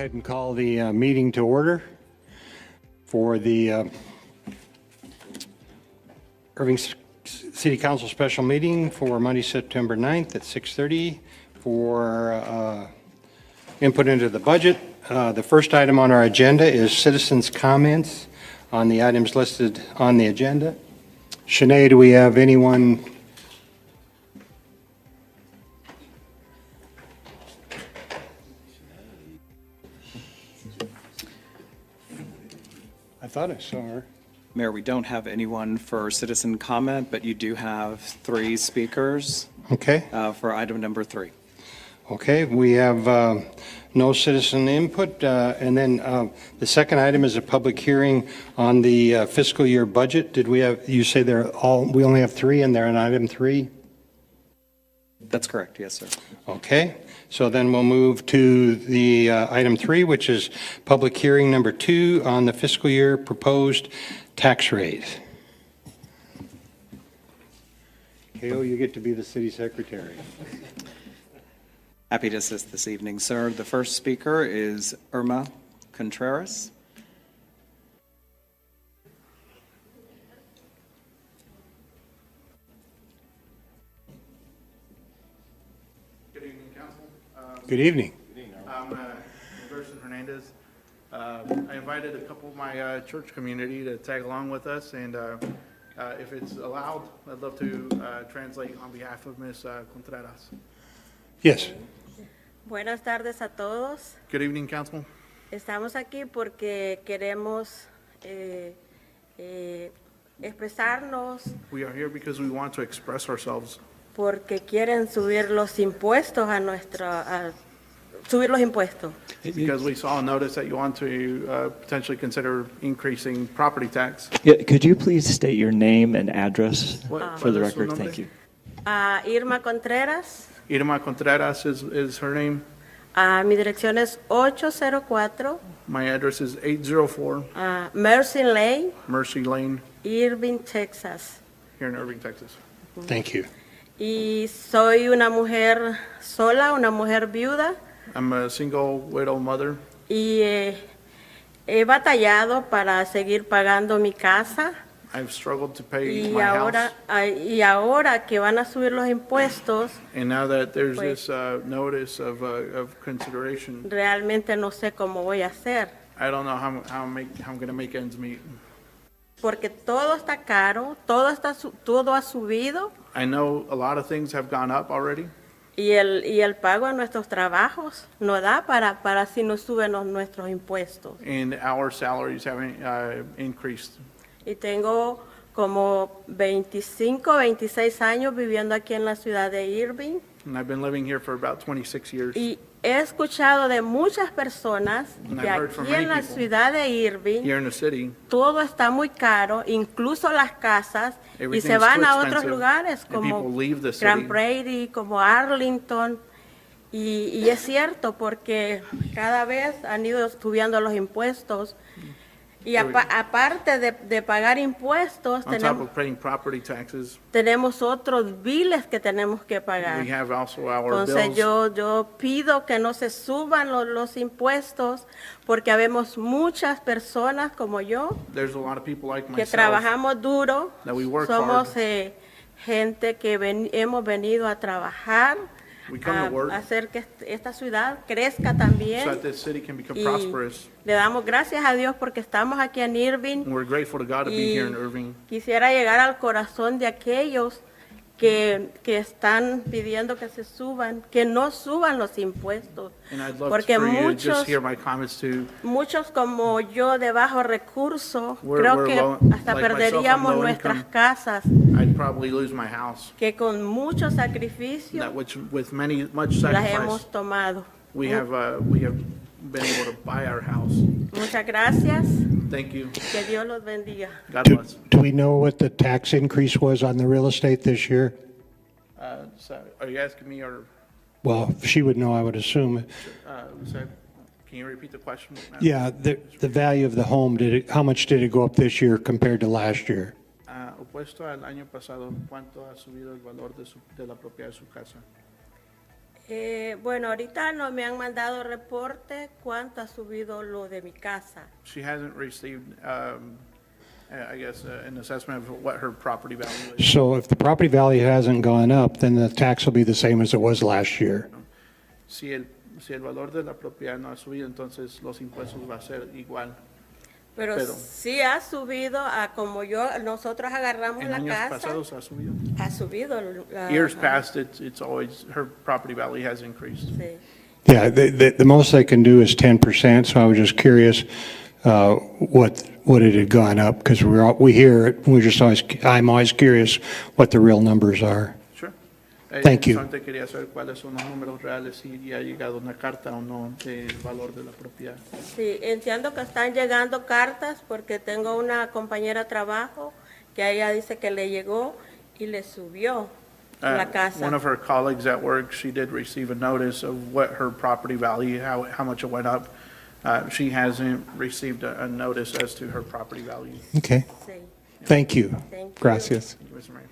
ahead and call the meeting to order for the Irving City Council special meeting for Monday, September 9th at 6:30 for input into the budget. The first item on our agenda is citizens' comments on the items listed on the agenda. Shanae, do we have anyone? I thought I saw her. Mayor, we don't have anyone for citizen comment, but you do have 3 speakers Okay. for item number 3. Okay, we have no citizen input. And then the second item is a public hearing on the fiscal year budget. Did we have, you say we only have 3 and they're on item 3? That's correct, yes, sir. Okay, so then we'll move to the item 3, which is public hearing number 2 on the fiscal year proposed tax rate. Kale, you get to be the city secretary. Happy to assist this evening, sir. The first speaker is Irma Contreras. Good evening, Council. Good evening. I'm Gerson Hernandez. I invited a couple of my church community to tag along with us, and if it's allowed, I'd love to translate on behalf of Ms. Contreras. Yes. Buenas tardes a todos. Good evening, Council. Estamos aquí porque queremos expresarnos, We are here because we want to express ourselves, porque quieren subir los impuestos subir los impuestos. because we saw a notice that you want to potentially consider increasing property tax. Yeah, could you please state your name and address What- for the what is su record? nombre? Thank you. Irma Contreras, Irma Contreras is her name. mi dirección es 804 My address is 804 Mercy Lane, Mercy Lane Irving, Texas. here in Irving, Texas. Thank you. Y soy una mujer sola, una mujer viuda, I'm a single widow mother. y he batallado para seguir pagando mi casa. I've struggled to pay Y my ahora, house. y ahora que van a subir los impuestos, And now that there's Pues- this notice of consideration, realmente no sé cómo voy a hacer, I don't know how I'm going to make ends meet. porque todo está caro, todo ha subido, I know a lot of things have gone up already, y el pago a nuestros trabajos no da para si nos suben nuestros impuestos. and our salaries haven't increased. Y tengo como 25, 26 años viviendo aquí en la ciudad de Irving, And I've been living here for about 26 years. y he escuchado de muchas personas And que I've heard from aquí en many la people ciudad de Irving Here in the city, todo está muy caro, incluso las casas, y Everything's se van too a otros expensive, lugares and people como leave the Grand city. Prairie, como Arlington, y es cierto porque cada vez han ido subiendo los impuestos, y aparte de pagar impuestos, on top of paying property taxes, tenemos otros biles que tenemos que pagar. we have also our Entonces bills. yo pido que no se suban los impuestos, porque habemos muchas personas como yo There's a lot of people like que myself trabajamos duro, that we work somos hard. Gente que hemos venido a trabajar, We come to work a hacer que esta ciudad crezca so también, that this city can become y prosperous. le damos gracias a Dios porque estamos aquí en Irving. And we're grateful to God to be Y here in Irving. quisiera llegar al corazón de aquellos que están pidiendo que se suban, que no suban los impuestos, And I'd love porque for you to muchos just hear my comments too. muchos como yo de bajo recurso, We're creo que low- hasta like myself, perderíamos I'm low nuestras income. casas, I'd probably lose my house. que con mucho sacrificio That which with much las sacrifice, hemos tomado. we have been able to buy our house. Muchas gracias, Thank you. que Dios los bendiga. God Do bless. do we know what the tax increase was on the real estate this year? So are you asking me or Well, she would know, I would assume. so can you repeat the question? ma'am? Yeah, the value of the home, how much did it go up this year compared to last year? Opuesto al año pasado, ¿cuánto ha subido el valor de la propiedad de su casa? Bueno, ahorita no me han mandado reporte cuánto ha subido lo de mi casa. She hasn't received, I guess, an assessment of what her property value is. So if the property value hasn't gone up, then the tax will be the same as it was last year. Si el valor de la propiedad no ha subido, entonces los impuestos va a ser igual. Pero Pero- sí ha subido a como nosotros agarramos En la años casa, pasados ha subido. ha subido. Years past, it's always, her property value has increased. Sí. Yeah, the most they can do is 10%, so I was just curious what it had gone up, because we hear it, I'm always curious what the real numbers are. Sure. Thank you. Solamente quería saber cuáles son los números reales, si ya ha llegado una carta o no del valor de la propiedad. Sí, entiendo que están llegando cartas porque tengo una compañera de trabajo que a ella dice que le llegó y le subió la casa. One of her colleagues at work, she did receive a notice of what her property value, how much it went up. She hasn't received a notice as to her property value. Okay, Sí, thank you. thank you. Gracias. Thank you, Mr. Mayor.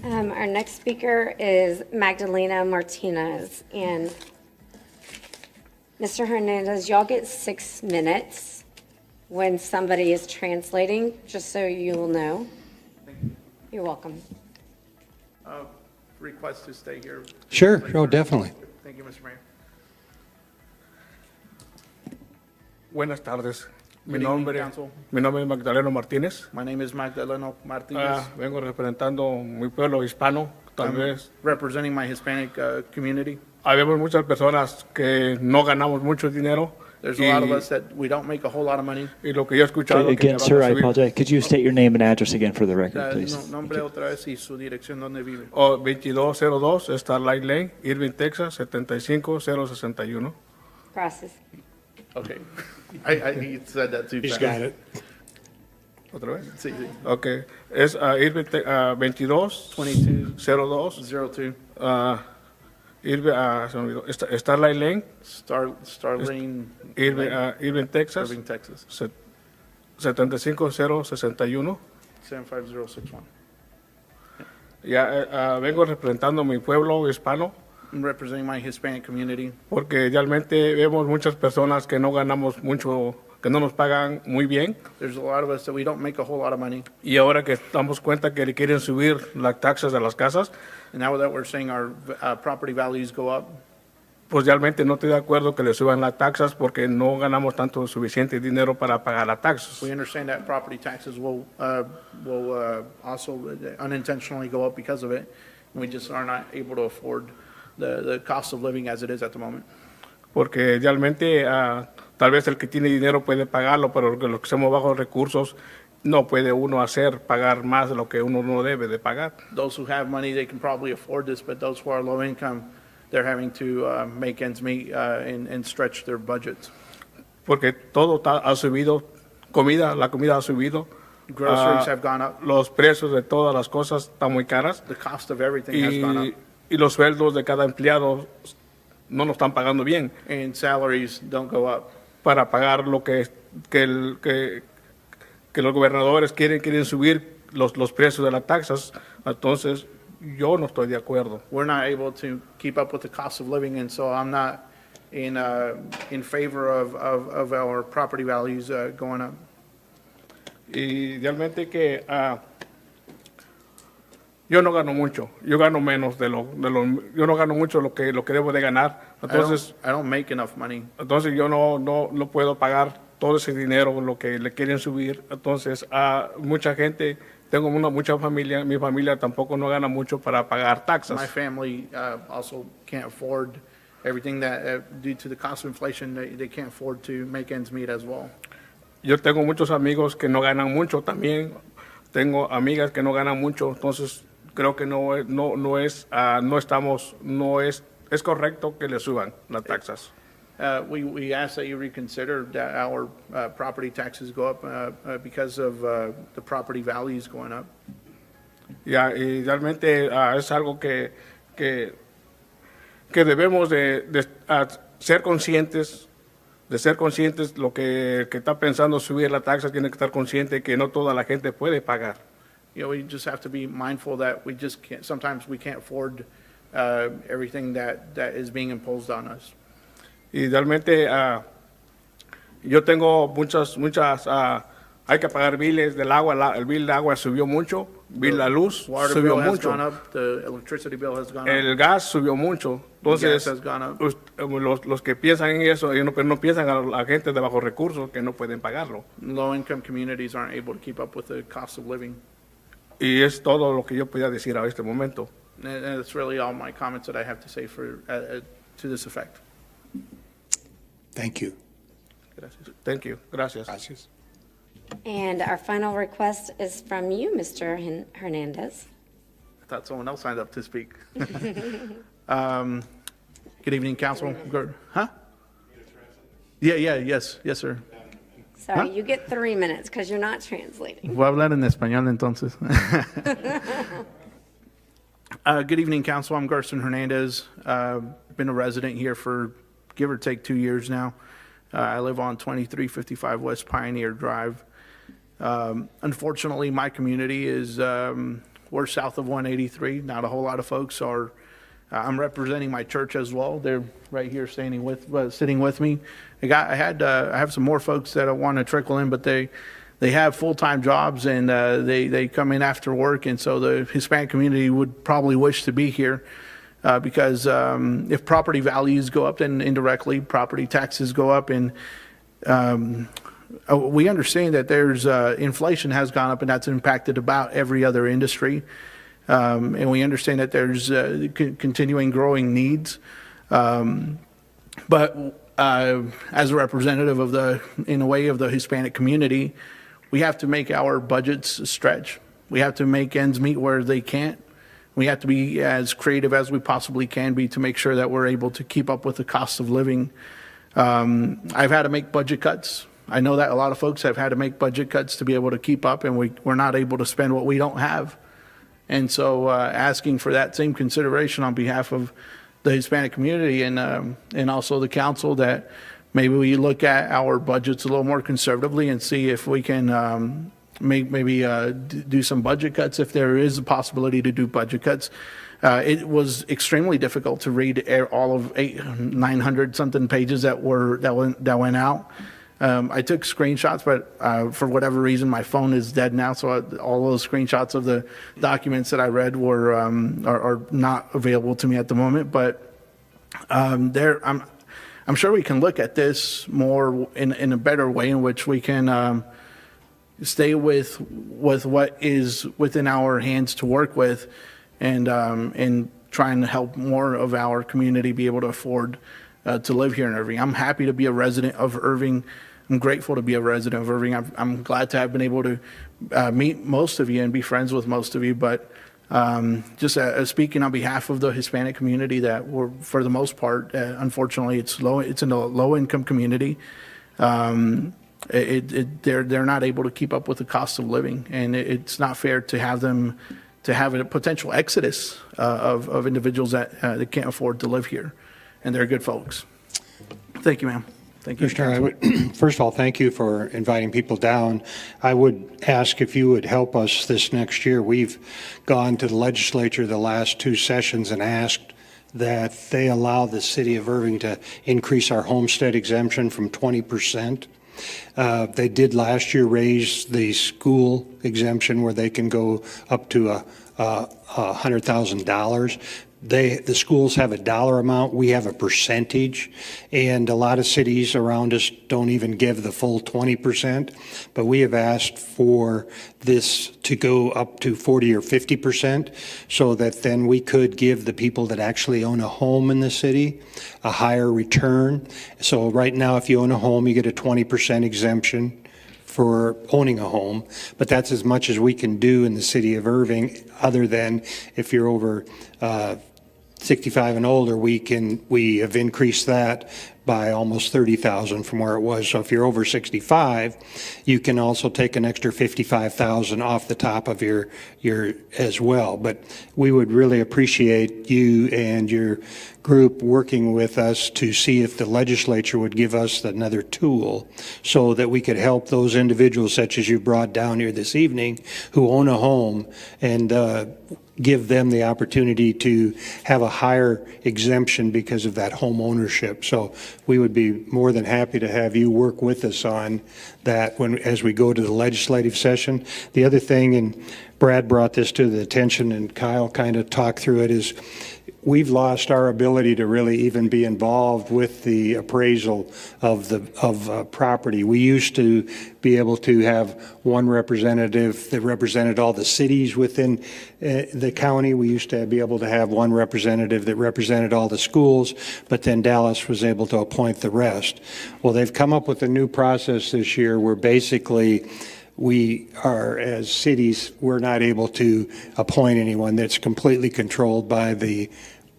Our next speaker is Magdalena Martinez. And Mr. Hernandez, y'all get 6 minutes when somebody is translating, just so you'll know. You're welcome. Request to stay here. Sure, oh, definitely. Thank you, Mr. Mayor. Buenas tardes. Good evening, Council. Mi nombre es Magdaleno Martínez. My name is Magdaleno Martinez. Vengo representando mi pueblo hispano. Tal I'm vez representing my Hispanic community. habemos muchas personas que no ganamos mucho dinero. There's a lot of us that we don't make a whole lot of money. Y lo que yo he escuchado que Again, van a sir, I subir- apologize. Could you state your name and address again for the record, please? Nombre otra vez y su dirección donde vive. 2202 Starlight Lane, Irving, Texas, 75061. Gracias. Okay. He said that too He's fast. got it. ¿Otra vez? Sí, sí. Ok. Es Irving, 2202 02. Irving, se me olvidó. Starlight Lane, Starling, Irving, Texas, Irving, Texas, 75061. 75061. Ya vengo representando mi pueblo hispano I'm representing my Hispanic community. porque realmente vemos muchas personas que no ganamos mucho, que no nos pagan muy bien, There's a lot of us that we don't make a whole lot of money. y ahora que damos cuenta que le quieren subir las taxas de las casas, And now that we're seeing our property values go up, pues realmente no estoy de acuerdo que le suban las taxas porque no ganamos tanto suficiente dinero para pagar las taxas. we understand that property taxes will also unintentionally go up because of it. And we just are not able to afford the cost of living as it is at the moment. Porque realmente tal vez el que tiene dinero puede pagarlo, pero los que somos bajos recursos no puede uno pagar más de lo que uno no debe de pagar. Those who have money, they can probably afford this, but those who are low income, they're having to make ends meet and stretch their budgets. Porque todo ha subido, la comida ha subido, Groceries have gone up. los precios de todas las cosas están muy caras The cost of everything has gone up. y los sueldos de cada empleado no nos están pagando bien And salaries don't go up. para pagar lo que los gobernadores quieren subir los precios de las taxas. Entonces, yo no estoy de acuerdo. We're not able to keep up with the cost of living, and so I'm not in favor of our property values going up. Y realmente que yo no gano mucho, yo gano menos yo no gano mucho lo que debo de ganar. Entonces, I don't make enough money. entonces yo no puedo pagar todo ese dinero, lo que le quieren subir. Entonces, mucha gente, tengo mucha familia, mi familia tampoco no gana mucho para pagar My taxas. family also can't afford everything that, due to the cost of inflation, they can't afford to make ends meet as well. Yo tengo muchos amigos que no ganan mucho también, tengo amigas que no ganan mucho, entonces creo que es correcto que le suban las taxas. We ask that you reconsider that our property taxes go up because of the property values going up. Ya, y realmente es algo que debemos de ser conscientes, lo que está pensando subir la taxa tiene que estar consciente que no toda la gente puede pagar. You know, we just have to be mindful that we just can't, sometimes we can't afford everything that is being imposed on us. Y realmente yo tengo muchas, hay que pagar biles del agua, el bill de agua subió mucho, bill de la luz Water subió bill has mucho, gone up, the electricity bill has gone up, el gas subió mucho. Entonces, gas has gone up. los que piensan en eso, ellos no piensan a la gente de bajos recursos que no pueden pagarlo. Low-income communities aren't able to keep up with the cost of living. Y es todo lo que yo podía decir a este momento. And that's really all my comments that I have to say to this effect. Thank you. Gracias. Thank you. Gracias. Gracias. And our final request is from you, Mr. Hernandez. I thought someone else signed up to speak. Good evening, council. Huh? Yes, sir. Sorry, Huh? you get 3 minutes because you're not translating. Voy a hablar en español entonces. Good evening, council. I'm Garson Hernandez. Been a resident here for give or take 2 years now. I live on 2355 West Pioneer Drive. Unfortunately, my community is, we're south of 183. Not a whole lot of folks are, I'm representing my church as well. They're right here sitting with me. I have some more folks that I want to trickle in, but they have full-time jobs and they come in after work. And so the Hispanic community would probably wish to be here because if property values go up, then indirectly property taxes go up. And we understand that there's inflation has gone up and that's impacted about every other industry. And we understand that there's continuing growing needs. But as a representative of in a way, of the Hispanic community, we have to make our budgets stretch. We have to make ends meet where they can't. We have to be as creative as we possibly can be to make sure that we're able to keep up with the cost of living. I've had to make budget cuts. I know that a lot of folks have had to make budget cuts to be able to keep up, and we're not able to spend what we don't have. And so asking for that same consideration on behalf of the Hispanic community and also the council, that maybe we look at our budgets a little more conservatively and see if we can maybe do some budget cuts if there is a possibility to do budget cuts. It was extremely difficult to read all of 900 something pages that went out. I took screenshots, but for whatever reason, my phone is dead now. So all those screenshots of the documents that I read are not available to me at the moment. But I'm sure we can look at this more in a better way, in which we can stay with what is within our hands to work with, and try and help more of our community be able to afford to live here in Irving. I'm happy to be a resident of Irving. I'm grateful to be a resident of Irving. I'm glad to have been able to meet most of you and be friends with most of you. But just speaking on behalf of the Hispanic community, that we're, for the most part, unfortunately, it's in a low-income community. They're not able to keep up with the cost of living, and it's not fair to have them to have a potential exodus of individuals that can't afford to live here, and they're good folks. Thank you, ma'am. Thank you. Commissioner, I would, first of all, thank you for inviting people down. I would ask if you would help us this next year. We've gone to the legislature the last 2 sessions and asked that they allow the city of Irving to increase our homestead exemption from 20%. They did last year raise the school exemption where they can go up to $100,000. The schools have a dollar amount, we have a percentage, and a lot of cities around us don't even give the full 20%, but we have asked for this to go up to 40 or 50% so that then we could give the people that actually own a home in the city a higher return. So right now, if you own a home, you get a 20% exemption for owning a home, but that's as much as we can do in the city of Irving, other than if you're over 65 and older, we have increased that by almost 30,000 from where it was. So if you're over 65, you can also take an extra 55,000 off the top of your as well. But we would really appreciate you and your group working with us to see if the legislature would give us another tool so that we could help those individuals such as you brought down here this evening who own a home and give them the opportunity to have a higher exemption because of that home ownership. So we would be more than happy to have you work with us on that as we go to the legislative session. The other thing, and Brad brought this to the attention and Kyle kind of talked through it, is we've lost our ability to really even be involved with the appraisal of property. We used to be able to have one representative that represented all the cities within the county. We used to be able to have one representative that represented all the schools, but then Dallas was able to appoint the rest. Well, they've come up with a new process this year where basically we are, as cities, we're not able to appoint anyone. That's completely controlled by the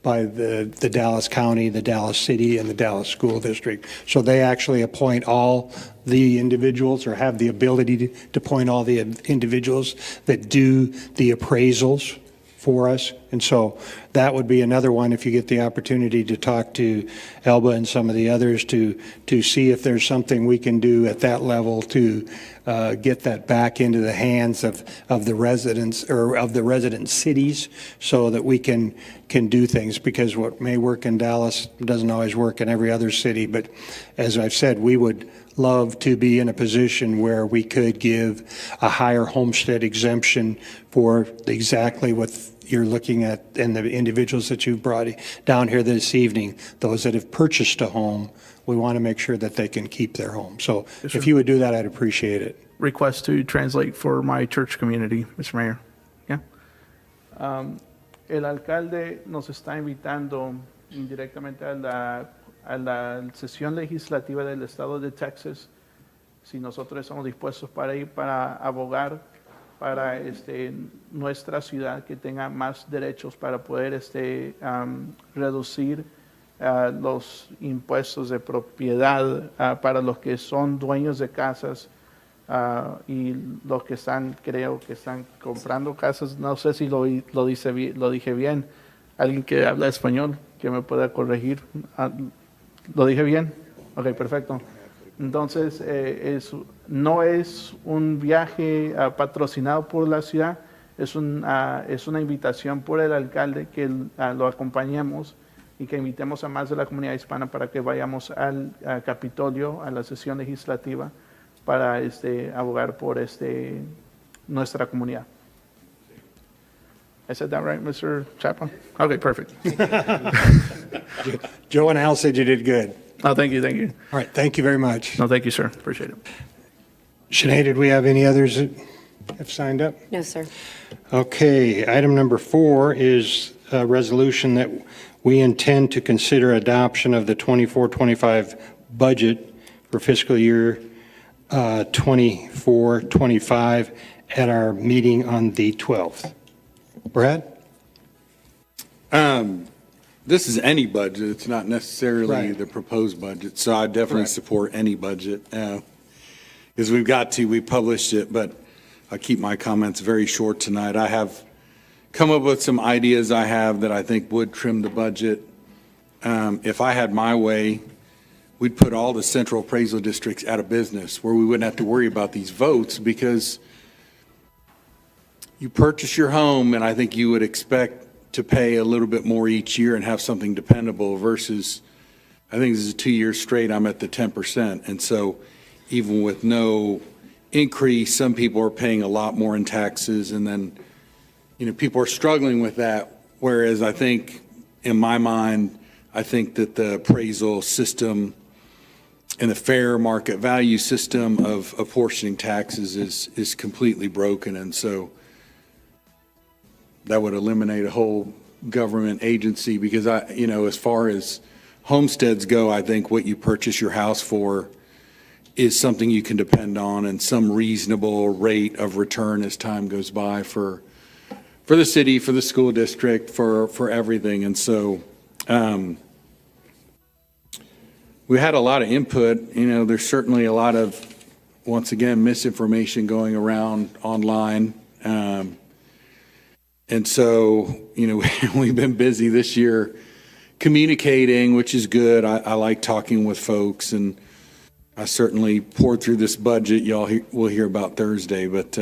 Dallas County, the Dallas City, and the Dallas School District. So they actually appoint all the individuals, or have the ability to appoint all the individuals that do the appraisals for us. And so that would be another one, if you get the opportunity to talk to Elba and some of the others, to see if there's something we can do at that level to get that back into the hands of the residents, or of the resident cities, so that we can do things. Because what may work in Dallas doesn't always work in every other city. But as I've said, we would love to be in a position where we could give a higher homestead exemption for exactly what you're looking at, and the individuals that you've brought down here this evening, those that have purchased a home. We want to make sure that they can keep their home. So if you would do that, I'd appreciate it. Request to translate for my church community, Mr. Mayor. Yeah. El alcalde nos está invitando indirectamente a la sesión legislativa del estado de Texas, si nosotros estamos dispuestos para ir, para abogar para nuestra ciudad que tenga más derechos, para poder reducir los impuestos de propiedad para los que son dueños de casas y los que creo que están comprando casas. No sé si lo dije bien. Alguien que habla español que me pueda corregir. ¿Lo dije bien? Ok, perfecto. Entonces, no es un viaje patrocinado por la ciudad, es una invitación por el alcalde que lo acompañemos y que invitemos a más de la comunidad hispana para que vayamos al Capitolio, a la sesión legislativa, para abogar por nuestra comunidad. I said that right, Mr. Chapman? Okay, perfect. Joe and Al said you did good. Oh, thank you, thank you. All right, thank you very much. No, thank you, sir. Appreciate it. Sinead, did we have any others that have signed up? No, sir. Okay, item number 4 is a resolution that we intend to consider adoption of the 24-25 budget for fiscal year 24-25 at our meeting on the 12th. Brad? This is any budget. It's not necessarily Right. the proposed budget. So I definitely Correct. support any budget. Because we published it, but I'll keep my comments very short tonight. I have come up with some ideas I have that I think would trim the budget. If I had my way, we'd put all the central appraisal districts out of business, where we wouldn't have to worry about these votes, because you purchase your home, and I think you would expect to pay a little bit more each year and have something dependable, versus, I think this is 2 years straight, I'm at the 10%. And so even with no increase, some people are paying a lot more in taxes, and then, people are struggling with that. Whereas I think, in my mind, I think that the appraisal system and the fair market value system of apportioning taxes is completely broken. And so that would eliminate a whole government agency, because as far as homesteads go, I think what you purchase your house for is something you can depend on, and some reasonable rate of return as time goes by for the city, for the school district, for everything. And so we had a lot of input. There's certainly a lot of, once again, misinformation going around online. And so, we've been busy this year communicating, which is good. I like talking with folks, and I certainly poured through this budget. Y'all will hear about Thursday, but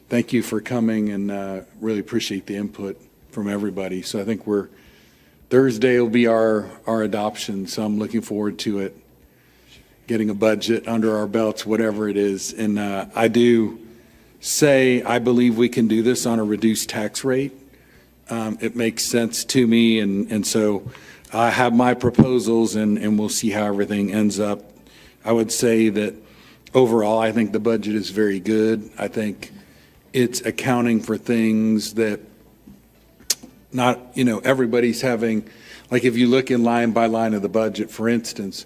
thank you for coming, and really appreciate the input from everybody. So I think Thursday will be our adoption, so I'm looking forward to it, getting a budget under our belts, whatever it is. And I do say I believe we can do this on a reduced tax rate. It makes sense to me, and so I have my proposals, and we'll see how everything ends up. I would say that overall, I think the budget is very good. I think it's accounting for things that not, everybody's having, like if you look in line by line of the budget, for instance,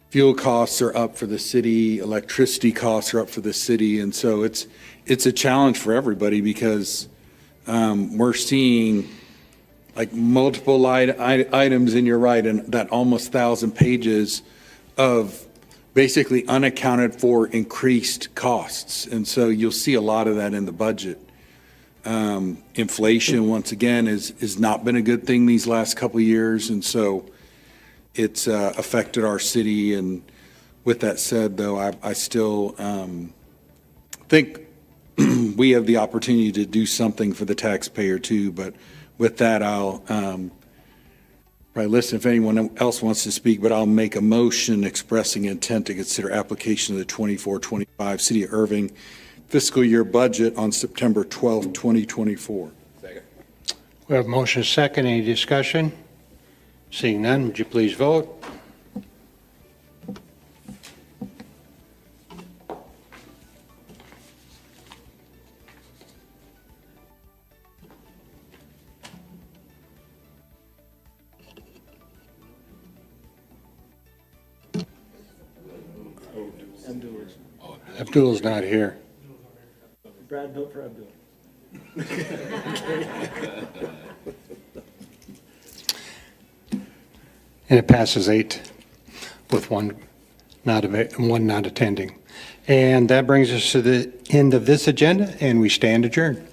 fuel costs are up for the city, electricity costs are up for the city, and so it's a challenge for everybody because we're seeing like multiple items, and you're right, and that almost 1,000 pages of basically unaccounted for increased costs. And so you'll see a lot of that in the budget. Inflation, once again, has not been a good thing these last couple of years, and so it's affected our city. And with that said, though, I still think we have the opportunity to do something for the taxpayer too. But with that, I'll probably listen if anyone else wants to speak, but I'll make a motion expressing intent to consider application of the 24-25 City of Irving fiscal year budget on September 12th, 2024. We have a motion second. Any discussion? Seeing none, would you please vote? Abdul's not here. Brad, vote for Abdul. And it passes 8 with one not attending. And that brings us to the end of this agenda, and we stand adjourned.